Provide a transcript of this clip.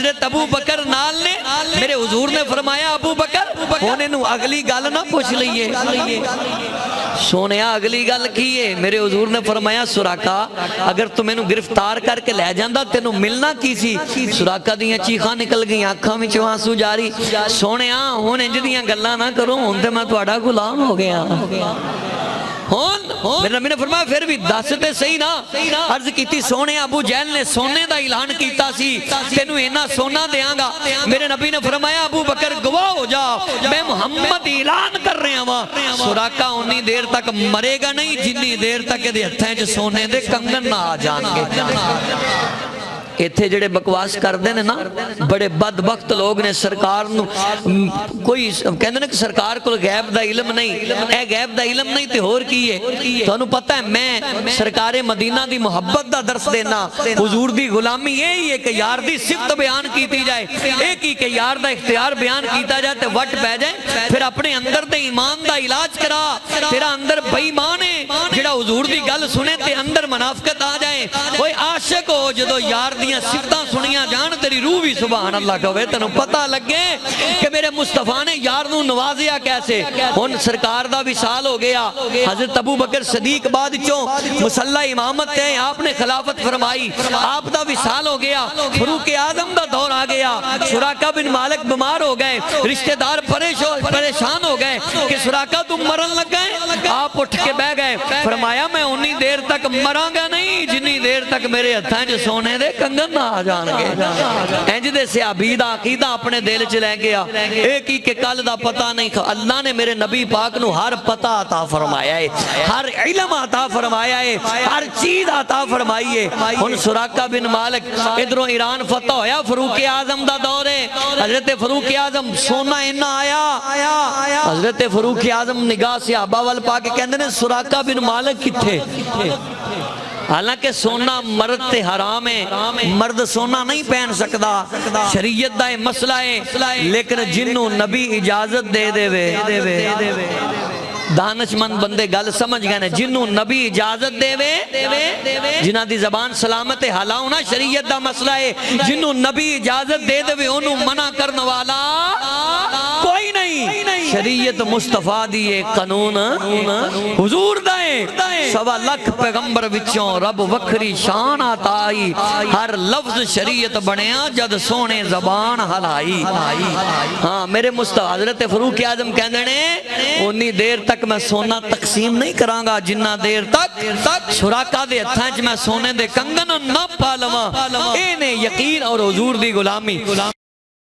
हजरत अबू बकर नाल ने मेरे हुजूर ने फरमाया अबू बकर होने नू अगली गल ना पूछ लीए सोने अगली गल की है। मेरे हुजूर ने फरमाया सुराका अगर तू मैनू गिरफ्तार करके लै जांदा तेनू मिलना की सी। सुराका दियां चीखां निकल गई आंखां विच आंसू जारी। सोने हुण इंज दियां गल्लां ना करो हुण ते मैं तुहाडा गुलाम हो गया। मेरे नबी ने फरमाया फिर भी दस ते सही ना। अर्ज की सोने अबू जहल ने सोने का ऐलान किया सी तेनू इन्ना सोना देंगा। मेरे नबी ने फरमाया अबू बकर गवाह हो जा मैं मुहम्मद ऐलान कर रहा वा। सुराका उन्नी देर तक मरेगा नहीं जिन्नी देर तक इहदे हत्थां च सोने दे कंगन ना आ जाणगे। इत्थे जेड़े बकवास करते हैं ना बड़े बदबख्त लोग ने। सरकार नू कोई कहते हैं कि सरकार को गैब दा इलम नहीं, ए गैब दा इलम नहीं तो होर की है। तुहानू पता है मैं सरकारे मदीना दी मुहब्बत दा दर्स देना। हुजूर दी गुलामी यही है कि यार दी सिफत बयान की जाए, एक ही कि यार दा इख्तियार बयान किया जाए तो वट पै जाए। फिर अपने अंदर दे ईमान दा इलाज करा। तेरा अंदर बेईमान है जेड़ा हुजूर दी गल सुने ते अंदर मुनाफिकत आ जाए। ओए आशिक हो जदों यार सिफतां सुनिया जान तेरी रूह भी सुभान अल्लाह कहे तेनों पता लगे कि मेरे मुस्तफा ने यार नू नवाजिया कैसे। हुण सरकार दा विसाल हो गया। हजरत अबू बकर सदीक बाद चों मुसल्ला इमामत ते आपने खिलाफत फरमाई, आप दा विसाल हो गया। फरूक आजम दा दौर आ गया। सुराका बिन मालिक बीमार हो गए, रिश्तेदार परेशान हो गए कि सुराका तुम मरन लग गए। आप उठ के बह गए। फरमाया मैं उन्नी देर तक मरांगा नहीं जिन्नी देर तक मेरे हत्थां च सोने दे कंगन ना आ जाणगे। इंज दे सहाबी दा अकीदा अपने दिल च लै गया। एक ही के कल दा पता नहीं। अल्लाह ने मेरे नबी पाक नू हर पता अता फरमाया है, हर इल्म अता फरमाया है, हर चीज अता फरमाई है। हुण सुराका बिन मालिक इधरों ईरान फतह होया, फरूक आजम दा दौर है। हजरत फरूक आजम सोना इन्ना आया। हजरत फरूक आजम निगाह सहाबा वाल पा के कहंदे ने सुराका बिन मालिक किथे। हालांकि सोना मर्द ते हराम है, मर्द सोना नहीं पहन सकता, शरीयत दा मसला है। लेकिन जिन्नू नबी इजाजत दे देवे दानशमंद बंदे गल समझ गए ने। जिन्नू नबी इजाजत देवे जिन्हां दी जबान सलामत है हलाओ ना शरीयत दा मसला है। जिन्नू नबी इजाजत दे देवे ओनू मना करने वाला कोई नहीं। शरीयत मुस्तफा दी है, कानून हुजूर दा है। 1.25 लाख पैगंबर विचों रब वखरी शान आताई। हर लफ्ज शरीयत बनया जद सोने जबान हलाई। हाँ मेरे मुस्तफा हजरत फरूक आजम कहंदे ने उन्नी देर तक मैं सोना तकसीम नहीं करांगा जिन्ना देर तक सुराका दे हत्थां च मैं सोने दे कंगन ना पा लवां। इह ने यकीन और हुजूर दी गुलामी।